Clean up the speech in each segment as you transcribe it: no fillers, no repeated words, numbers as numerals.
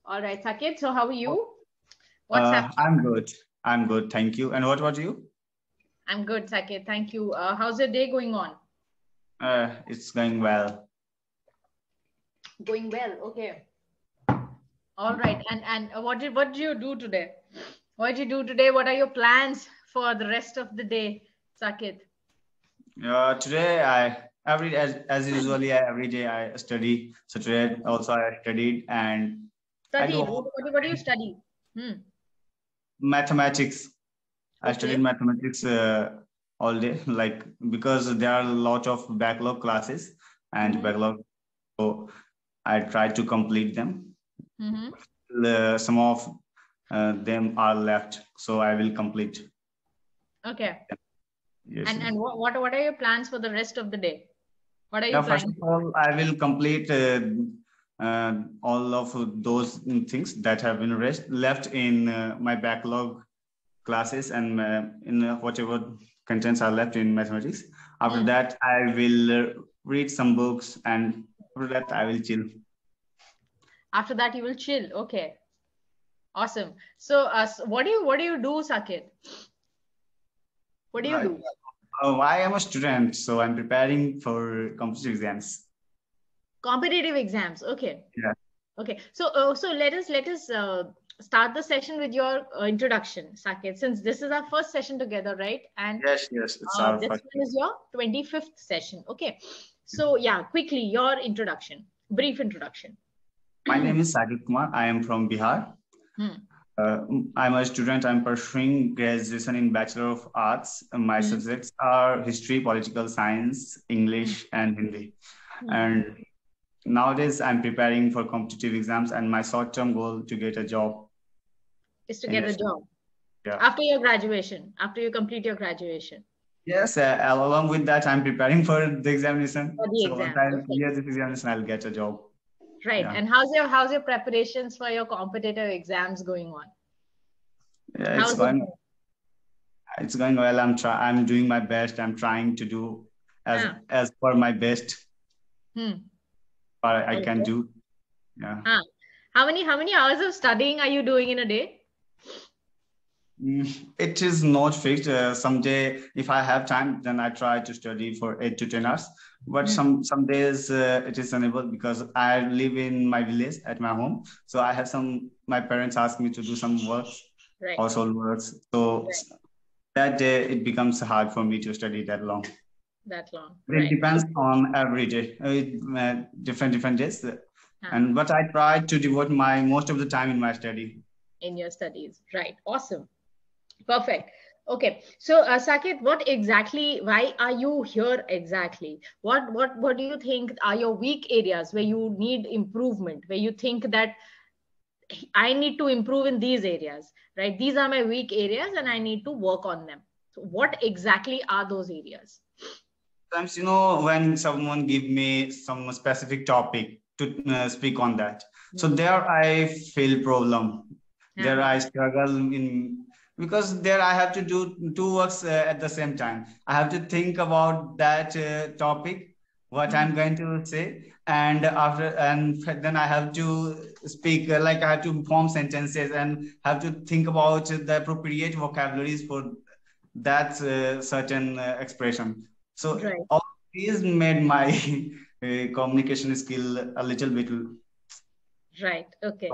All right, Saket. So how are you? What's happening? I'm good. I'm good. Thank you. And what about you? I'm good, Saket. Thank you. How's your day going on? It's going well. Going well. Okay. All right. And what did you do today? What did you do today? What are your plans for the rest of the day, Saket? Today as usually every day I study. So today also I studied and I do Studied. all What do you study? Hmm. mathematics. I studied Okay. mathematics all day, like because there are a lot of backlog classes and Mm-hmm. backlog. So I tried to complete them. Mm-hmm. Some of them are left, so I will complete. Okay. Yes. And what are your plans for the rest of the day? What are you Yeah, first planning of to do? all, I will complete all of those things that have been left in my backlog classes and in whatever contents are left in mathematics. After Hmm. that, I will read some books, and after that, I will chill. After that, you will chill. Okay. Awesome. So, what do you do, Saket? What do you Right. do? Oh, I am a student, so I'm preparing for competitive exams. Competitive exams. Okay. Yeah. Okay. So let us start the session with your introduction, Saket. Since this is our first session together, right? And Yes, yes, it's our this first. one is your 25th session. Okay. So yeah, quickly your introduction, brief introduction. My name is Sajid Kumar. I am from Bihar. Hmm. Uh, I'm a student. I'm pursuing graduation in Bachelor of Arts. My Hmm. subjects are history, political science, Hmm. English, and Hindi. Hmm. And nowadays, I'm preparing for competitive exams, and my short-term goal to get a job Is to in get a this. job Yeah. after your graduation, after you complete your graduation Yes. Along with that, I'm preparing for the for examination. the So once exams. I Okay. clear this examination, I'll get a job. Right. Yeah. And how's your preparations for your competitive exams going on? Yeah. How's it going? It's going well. I'm doing my best. I'm trying to do Ah. as per my best Hmm. I can Okay. do. Yeah. Ah. How many hours of studying are you doing in a day? It is not fixed. Someday, if I have time, then I try to study for 8 to 10 hours. But Hmm. some days it is unable because I live in my village at my home. So I have my parents ask me to do some works, Right. household works. So Right. that day it becomes hard for me to study that long. That long. It Right. depends on every day, different days. Ah. And but I try to devote my most of the time in my study. In your studies. Right. Awesome. Perfect. Okay. So, Saket, why are you here exactly? What do you think are your weak areas where you need improvement, where you think that I need to improve in these areas, right? These are my weak areas and I need to work on them. So what exactly are those areas? Sometimes, when someone give me some specific topic to speak on that, so Hmm. there I feel problem. There Ah. I struggle in because there I have to do two works at the same time. I have to think about that topic, what Hmm. I'm going to say, and then I have to speak like I have to form sentences and have to think about the appropriate vocabularies for that certain expression. So Right. all these made my communication skill a little bit. Right. Okay.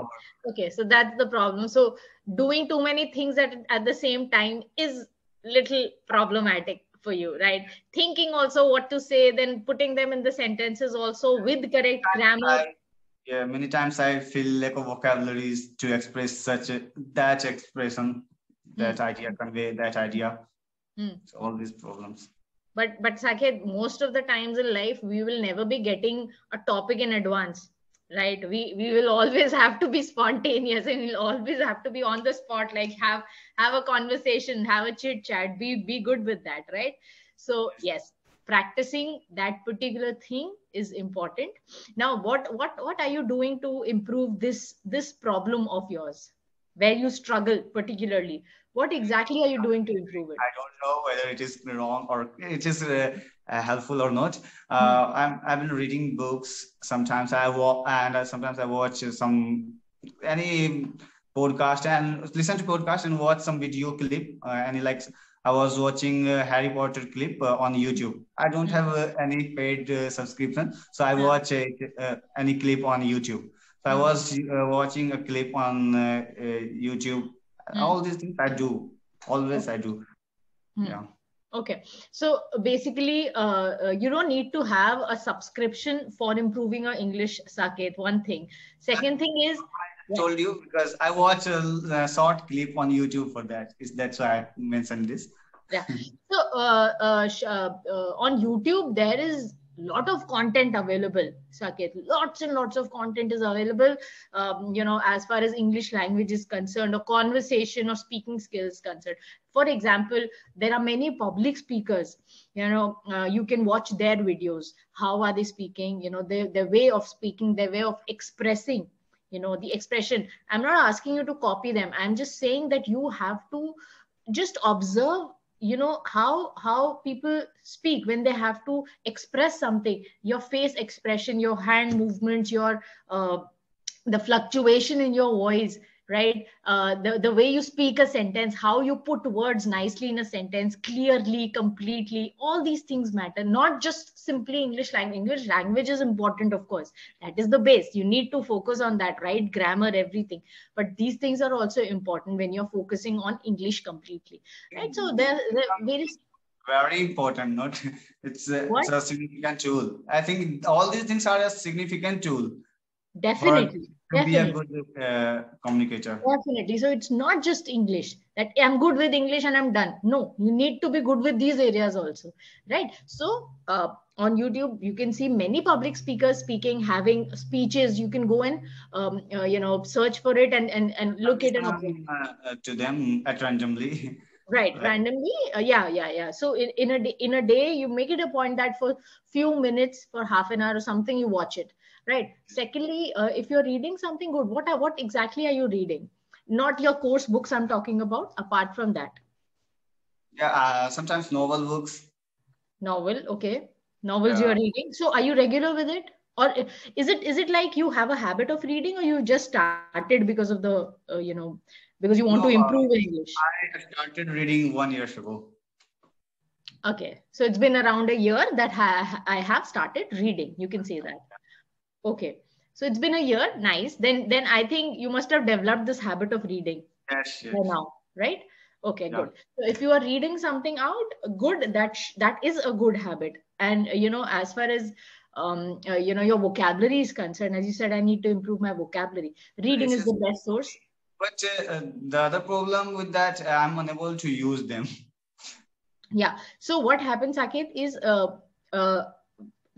Okay. So that's the problem. So doing too many things at the same time is little problematic for you, right? Thinking also what to say, then putting them in the sentences also with correct grammar. Yeah, many times I feel lack of vocabularies to express that expression, Hmm. that idea, convey that idea. Hmm. So all these problems. But Saket, most of the times in life, we will never be getting a topic in advance, right? We will always have to be spontaneous and we'll always have to be on the spot, like have a conversation, have a chit chat, be good with that, right? So yes, practicing that particular thing is important. Now, what are you doing to improve this problem of yours, where you struggle particularly? What exactly are you doing to improve it? I don't know whether it is wrong or it is helpful or not. Hmm. I've been reading books. Sometimes I walk and sometimes I watch some any podcast and listen to podcast and watch some video clip. Any like I was watching Harry Potter clip on YouTube. I don't have any paid subscription, so I watch any clip on YouTube. So I was watching a clip on YouTube. All these things I do. Always I do. Yeah. Okay. So basically, you don't need to have a subscription for improving your English, Saket. One thing. Second thing is, I told you because I watch a short clip on YouTube for that. That's why I mentioned this. Yeah. So on YouTube, there is lot of content available, Saket. Lots and lots of content is available. As far as English language is concerned, or conversation or speaking skills concerned. For example, there are many public speakers. You can watch their videos. How are they speaking? Their way of speaking, their way of expressing. The expression. I'm not asking you to copy them. I'm just saying that you have to just observe how people speak when they have to express something, your face expression, your hand movements, your the fluctuation in your voice, right? The way you speak a sentence, how you put words nicely in a sentence, clearly, completely, all these things matter. Not just simply English language. English language is important, of course. That is the base. You need to focus on that, right? Grammar, everything. But these things are also important when you're focusing on English completely, right? So there is very important. Not it's a significant tool. I think all these things are a significant tool. Definitely. To be a good communicator. Definitely. So it's not just English that I'm good with English and I'm done. No, you need to be good with these areas also, right? So on YouTube, you can see many public speakers speaking, having speeches. You can go and search for it and look at it to them at randomly. Right, randomly. Yeah. So in a day, you make it a point that for few minutes, for half an hour or something, you watch it. Right. Secondly, if you're reading something good, what exactly are you reading? Not your course books I'm talking about, apart from that. Yeah, sometimes novel books. Novel, okay. Novels you're reading. So are you regular with it? Or is it like you have a habit of reading, or you just started because of the, because you want to improve in English? I started reading 1 year ago. Okay. So it's been around a year that I have started reading. You can say that. Okay. So it's been a year. Nice. Then I think you must have developed this habit of reading. Yes. By now, right? Okay, good. So if you are reading something out, good, that is a good habit. And as far as your vocabulary is concerned, as you said, I need to improve my vocabulary. Reading is the best source. But the other problem with that, I'm unable to use them. Yeah. So what happens, Saket, is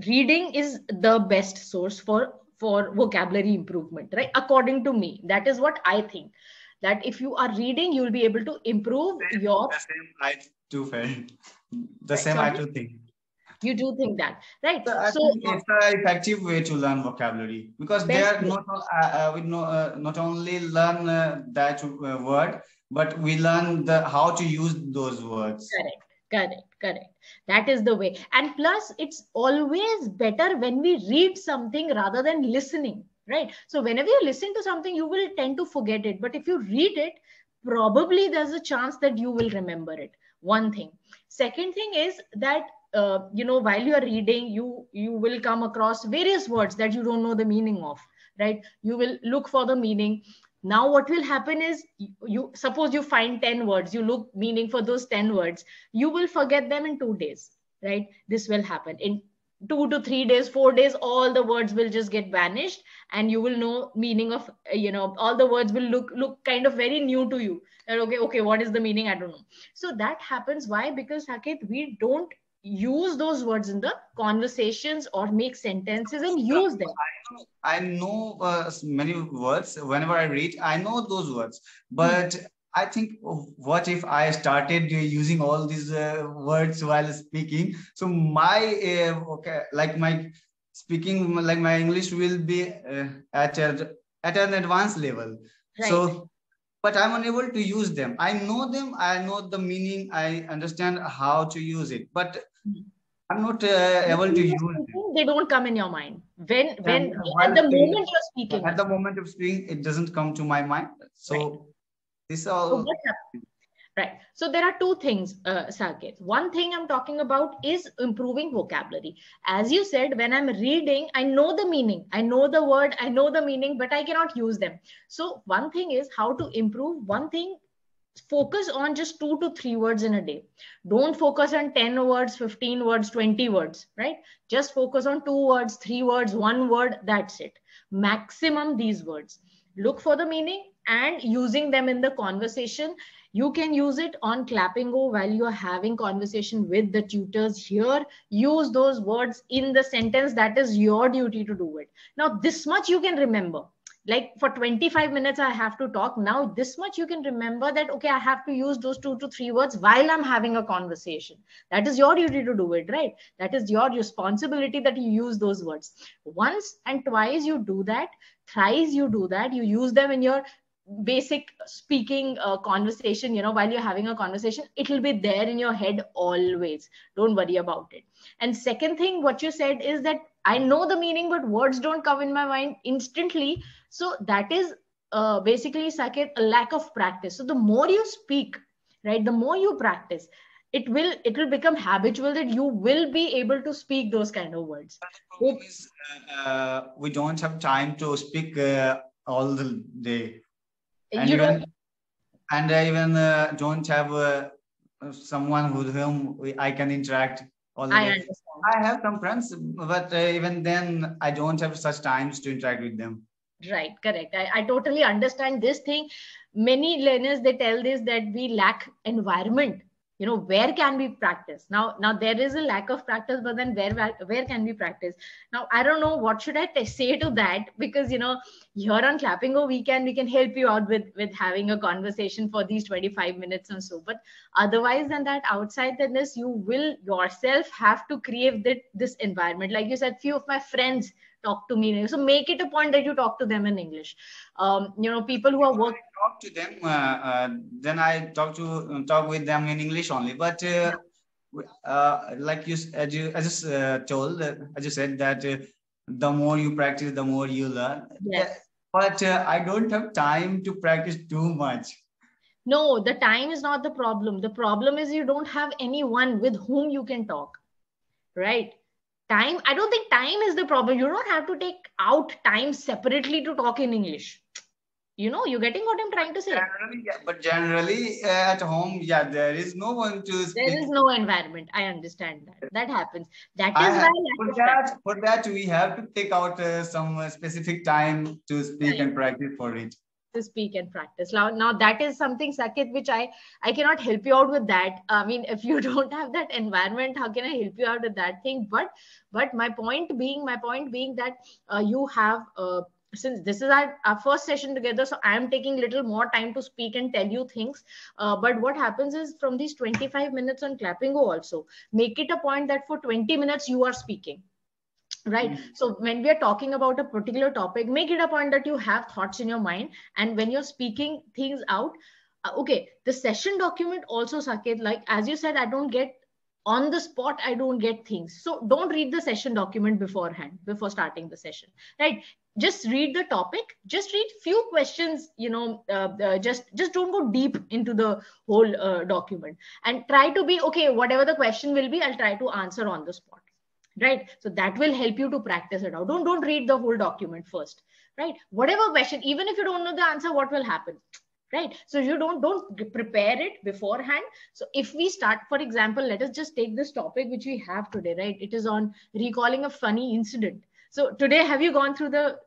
reading is the best source for vocabulary improvement, right? According to me, that is what I think. That if you are reading, you will be able to improve your. The same I do feel. The same I do think. You do think that, right? So it's an effective way to learn vocabulary, because they are not only learn that word, but we learn how to use those words. Correct. That is the way. And plus, it's always better when we read something rather than listening. Right. So whenever you listen to something, you will tend to forget it. But if you read it, probably there's a chance that you will remember it. One thing. Second thing is that, while you are reading, you will come across various words that you don't know the meaning of. Right. You will look for the meaning. Now, what will happen is you suppose you find 10 words, you look meaning for those 10 words, you will forget them in 2 days. Right. This will happen in 2 to 3 days, 4 days, all the words will just get vanished, and you will know meaning of, all the words will look kind of very new to you. Okay, what is the meaning? I don't know. So that happens. Why? Because, Saket, we don't use those words in the conversations or make sentences and use them. I know many words. Whenever I read, I know those words, but I think, what if I started using all these words while speaking? So my my speaking, like my English will be at an advanced level. Right. So, but I'm unable to use them. I know them. I know the meaning. I understand how to use it, but I'm not able to use speaking, they don't come in your mind. When while at the speaking, moment you're speaking. at the moment of speaking, it doesn't come to my mind. So Right. this So all. what happens? Right. So there are two things, Saket. One thing I'm talking about is improving vocabulary. As you said, when I'm reading, I know the meaning, I know the word, I know the meaning, but I cannot use them. So one thing is how to improve. One thing, focus on just 2 to 3 words in a day. Don't focus on 10 words, 15 words, 20 words, right? Just focus on 2 words, 3 words, 1 word. That's it. Maximum these words. Look for the meaning and using them in the conversation. You can use it on Clappingo while you are having conversation with the tutors here. Use those words in the sentence. That is your duty to do it. Now, this much you can remember. Like for 25 minutes I have to talk. Now this much you can remember that, okay, I have to use those 2 to 3 words while I'm having a conversation. That is your duty to do it, right? That is your responsibility that you use those words. Once and twice you do that, thrice you do that, you use them in your basic speaking conversation, while you're having a conversation, it will be there in your head always. Don't worry about it. And second thing, what you said is that I know the meaning, but words don't come in my mind instantly. So that is basically, Saket, a lack of practice. So the more you speak, right, the more you practice, it will become habitual that you will be able to speak those kind of words. The problem is we don't have time to speak all the day, and You don't. I even don't have someone with whom I can interact all the I day. understand. I have some friends, but even then, I don't have such times to interact with them. Right, correct. I totally understand this thing. Many learners, they tell this, that we lack environment. Where can we practice? Now there is a lack of practice, but then where can we practice? Now I don't know what should I say to that, because here on Clappingo we can help you out with having a conversation for these 25 minutes or so. But otherwise than that, outside than this, you will yourself have to create this environment. Like you said, few of my friends talk to me, so make it a point that you talk to them in English. People who are working. Talk to them, then I talk with them in English only. But like as you told, as you said that the more you practice, the more you learn. Yes. But I don't have time to practice too much. No, the time is not the problem. The problem is you don't have anyone with whom you can talk, right? Time, I don't think time is the problem. You don't have to take out time separately to talk in English. You're getting what I'm trying to say. But generally at home, there is no one to speak. There is no environment. I understand that. That happens. That is why for that we have to take out some specific time to speak and practice for it. To speak and practice. Now that is something, Saket, which I cannot help you out with that. I mean, if you don't have that environment, how can I help you out with that thing? But my point being that you have since this is our first session together, so I am taking little more time to speak and tell you things. But what happens is, from these 25 minutes on Clappingo also, make it a point that for 20 minutes you are speaking. Right. So when we are talking about a particular topic, make it a point that you have thoughts in your mind. And when you're speaking things out, okay, the session document also, Saket, like as you said, I don't get on the spot, I don't get things. So don't read the session document beforehand, before starting the session, right? Just read the topic, just read few questions, just don't go deep into the whole document, and try to be, okay, whatever the question will be, I'll try to answer on the spot. Right. So that will help you to practice it out. Don't read the whole document first, right? Whatever question, even if you don't know the answer, what will happen? Right. So you don't prepare it beforehand. So if we start, for example, let us just take this topic which we have today, right? It is on recalling a funny incident. So today, have you gone through the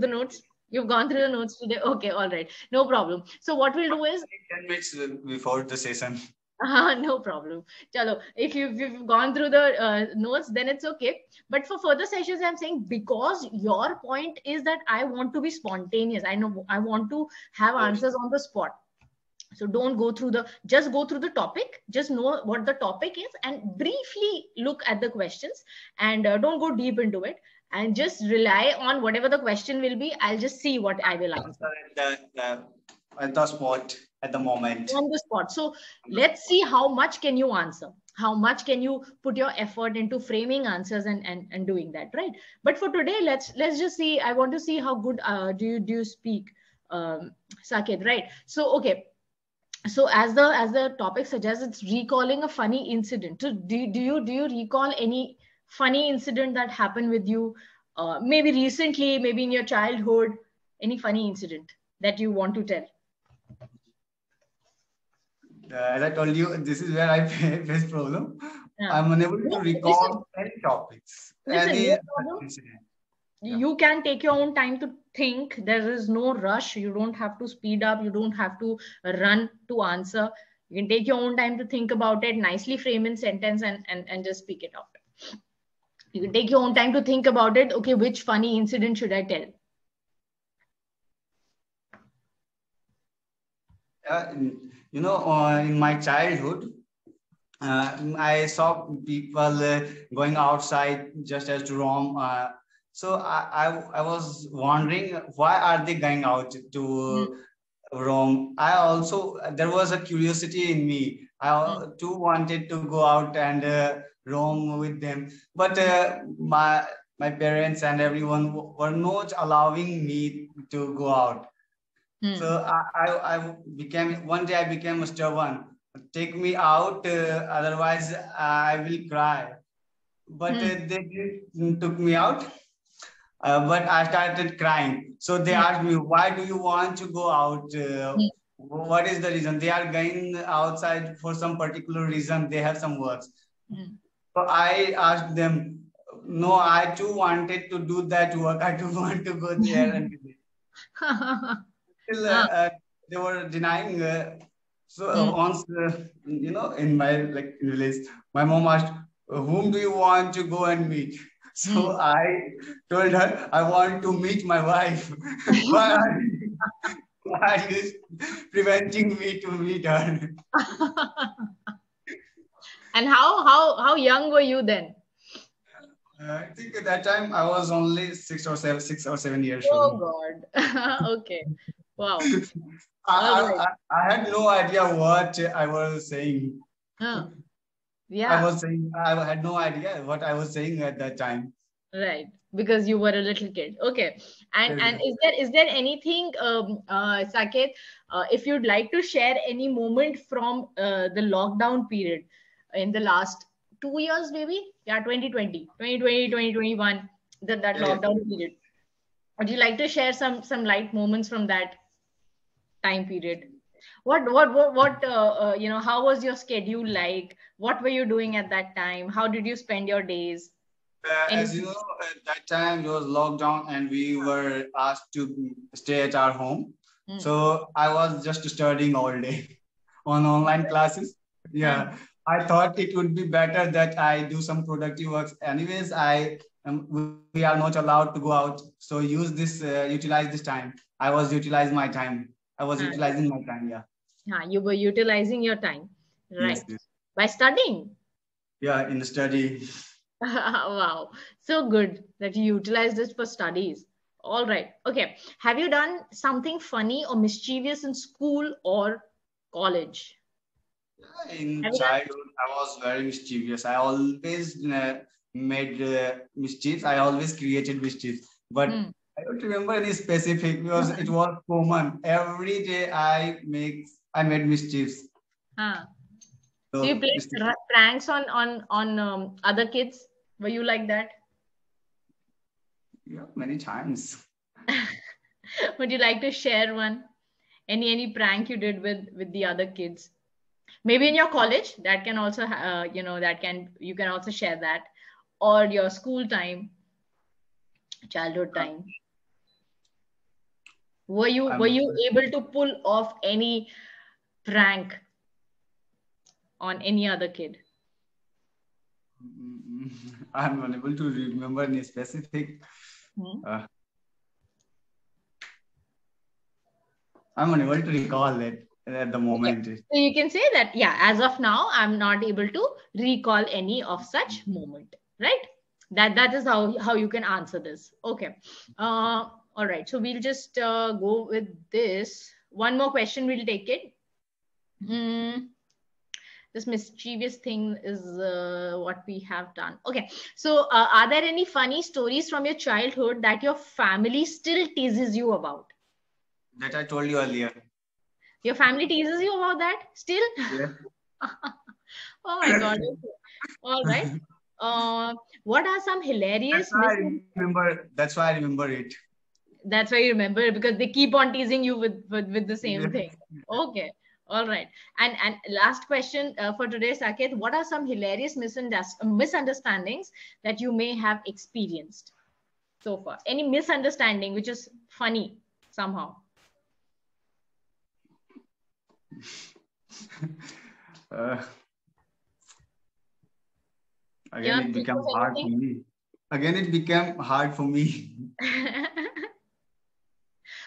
notes? You've gone through the notes today. Okay. All right. No problem. So what we'll do is 10 minutes before the session. No problem. Chalo, if you've gone through the notes, then it's okay. But for further sessions, I'm saying, because your point is that I want to be spontaneous. I know I want to have answers on the spot. So don't just go through the topic. Just know what the topic is and briefly look at the questions, and don't go deep into it, and just rely on whatever the question will be. I'll just see what I will answer. At the spot. At the moment. On the spot. So let's see how much can you answer. how much can you put your effort into framing answers and doing that, right? But for today, let's just see. I want to see how good do you speak, Saket, right? So okay, so as the topic suggests, it's recalling a funny incident. So do you recall any funny incident that happened with you, maybe recently, maybe in your childhood, any funny incident that you want to tell? As I told you, this is where I face problem. Yeah. I'm unable to Listen, recall any topics, listen, any no problem. incident. Yeah. You can take your own time to think. There is no rush. You don't have to speed up. You don't have to run to answer. You can take your own time to think about it, nicely frame in sentence, and just speak it out. You can take your own time to think about it. Okay, which funny incident should I tell? In my childhood, I saw people going outside just as to roam. So I was wondering, why are they going out Mm, to roam? I also, there was a curiosity in me. mm, I too wanted to go out and roam with them, but my parents and everyone were not allowing me to go out. mm, So I became, one day I became stubborn. Take me out, otherwise I will cry. But mm, they didn't took me out. But I started crying. So they mm, asked me, why do you want to go out? mm, What is the reason? They are going outside for some particular reason. They have some works. mm. So I asked them, no, I too wanted to do that work. I too want to go there and do it. Still, Ah, they were denying. So mm, once, in my like village, my mom asked, "Whom do you want to go and meet?" mm. So I told her, "I want to meet my wife." Why are you preventing me to meet her? And how young were you then? I think at that time I was only 6 or 7 years old. Oh God. Okay. Wow. I, All right. I, I had no idea what I was saying. Huh. I Yeah. was saying, I had no idea what I was saying at that time. Right. Because you were a little kid. Okay. And is there anything, Saket, if you'd like to share any moment from the lockdown period in the last 2 years, maybe? Yeah, 2020, 2021, that Yeah, yeah. lockdown period. Would you like to share some light moments from that time period? What how was your schedule like? What were you doing at that time? How did you spend your days? As you Anything? know, at that time it was lockdown and we were asked to stay at our home. Hmm. So I was just studying all day on online classes. Huh. Yeah, I thought it would be better that I do some productive works. Anyways, we are not allowed to go out. So utilize this time. I was utilizing my time. I was Huh. utilizing my time. Yeah. You were utilizing your time, Yes. right? Yes. By studying. Yeah. In study. Wow. So good that you utilized this for studies. All right. Okay. Have you done something funny or mischievous in school or college? In Have you done? childhood, I was very mischievous. I always made mischiefs. I always created mischiefs, but Hmm. I don't remember any specific because it was common. Every day I made mischiefs. Huh. So you So played mischief, pranks on other kids? Were you like that? yeah, many times. Would you like to share one? Any prank you did with the other kids? Maybe in your college, that can also that can you can also share that, or your school time, childhood Uh, time. Were you I'm able to pull off any prank on any other kid? I'm unable to remember any specific. Hmm? Uh, I'm unable to recall it at the Okay. moment. So you can say that, yeah, as of now, I'm not able to recall any of such moment, right? That is how you can answer this. Okay. All right. So we'll just go with this. One more question, we'll take it. Mm, This mischievous thing is what we have done. Okay. So, are there any funny stories from your childhood that your family still teases you about? That I told you earlier. Your family teases you about that still? Yeah. Oh my God. Okay. All right. What are some hilarious That's why I remember it. That's why you remember it, because they keep on teasing you with the same Yeah. thing. Okay. All right. And last question for today, Saket. What are some hilarious misunderstandings that you may have experienced so far? Any misunderstanding which is funny somehow? Uh, again, Yeah, it think became of hard for anything. me. Again, it became hard for me.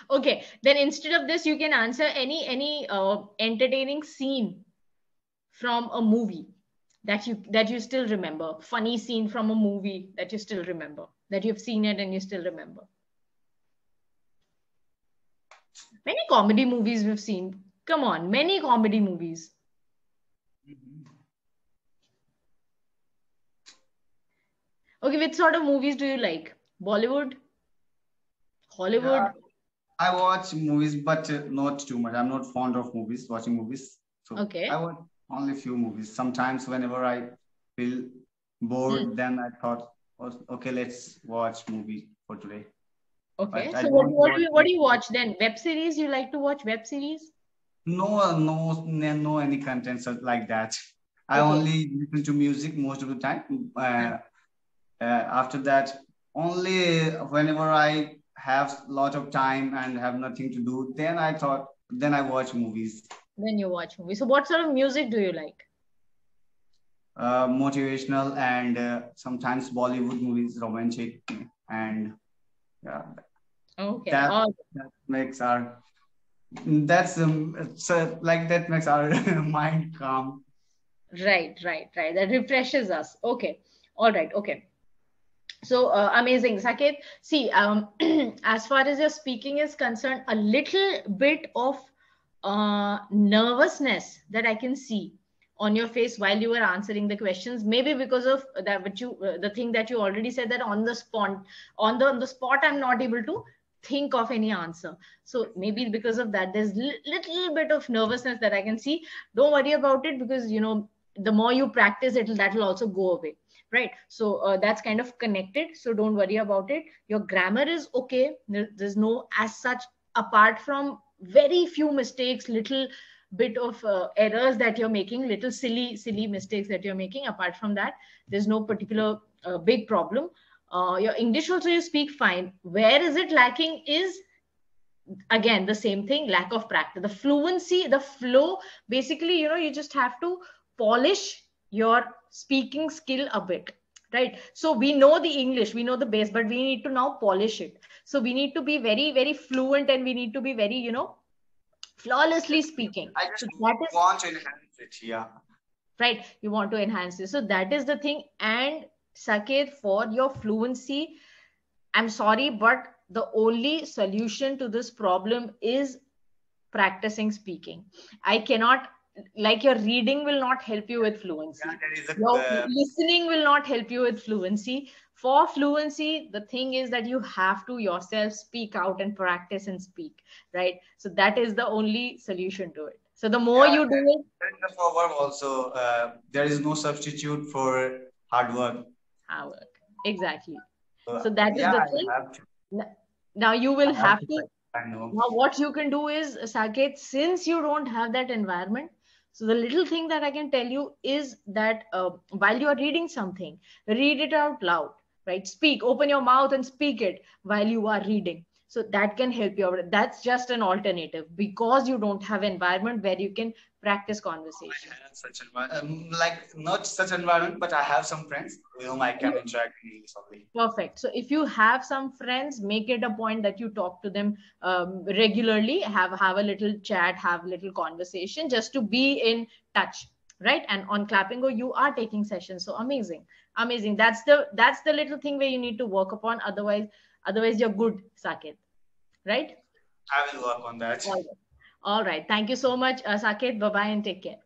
Okay, then instead of this, you can answer any entertaining scene from a movie that you still remember. Funny scene from a movie that you still remember, that you've seen it and you still remember. Many comedy movies we've seen. Come on, many comedy movies. Okay, which sort of movies do you like? Bollywood, Yeah, Hollywood? I watch movies, but not too much. I'm not fond of movies, watching movies. So I Okay. watch only few movies. Sometimes, whenever I feel Hmm. bored, then I thought, okay, let's watch movie for today. Okay. But I So don't watch. what do you watch then? Web series? You like to watch web series? No, any contents like that. I Okay. only listen to music most of the time. After that, only whenever I have a lot of time and have nothing to do, then I watch movies. Then you watch movies. So what sort of music do you like? Motivational and sometimes Bollywood movies, romantic, and yeah, Okay. that All that makes our so like that makes our mind calm. right, right, right. That refreshes us. Okay. All right. Okay. So amazing, Saket. See, as far as your speaking is concerned, a little bit of nervousness that I can see on your face while you were answering the questions. Maybe because of that, but the thing that you already said, that on the spot, I'm not able to think of any answer. So maybe because of that, there's little bit of nervousness that I can see. Don't worry about it, because the more you practice, that'll also go away, right? So that's kind of connected, so don't worry about it. Your grammar is okay. There's no as such, apart from very few mistakes, little bit of errors that you're making, little silly mistakes that you're making. Apart from that, there's no particular big problem. Your English also, you speak fine. Where is it lacking is, again, the same thing, lack of practice. The fluency, the flow, basically, you just have to polish your speaking skill a bit, right? So we know the English, we know the base, but we need to now polish it. So we need to be very very fluent, and we need to be very, flawlessly speaking. I So just that is want to enhance it. Yeah. right, you want to enhance this, so that is the thing. And Saket, for your fluency, I'm sorry, but the only solution to this problem is practicing speaking. I cannot, like, your reading will not help you with Yeah, fluency. there is Your a listening will not help you with fluency. For fluency, the thing is that you have to yourself speak out and practice and speak, right? So that is the only solution to it. So the more yeah. you do it, There is a proverb also. There is no substitute for hard work. I work. Exactly. So So that is yeah, the I thing. have to. Now you I will have have to to. practice. I know. Now, what you can do is, Saket, since you don't have that environment, so the little thing that I can tell you is that while you are reading something, read it out loud, right? Speak, open your mouth and speak it while you are reading. So that can help you out. That's just an alternative, because you don't have environment where you can practice conversation. I have such like not such environment, but I have some friends with whom I can interact in English only. Perfect. So if you have some friends, make it a point that you talk to them regularly. Have a little chat, have a little conversation, just to be in touch, right? And on Clappingo, you are taking sessions. So amazing, amazing. That's the little thing where you need to work upon. Otherwise you're good, Saket, right? I will work on that. All right. All right. Thank you so much, Saket. Bye bye and take care.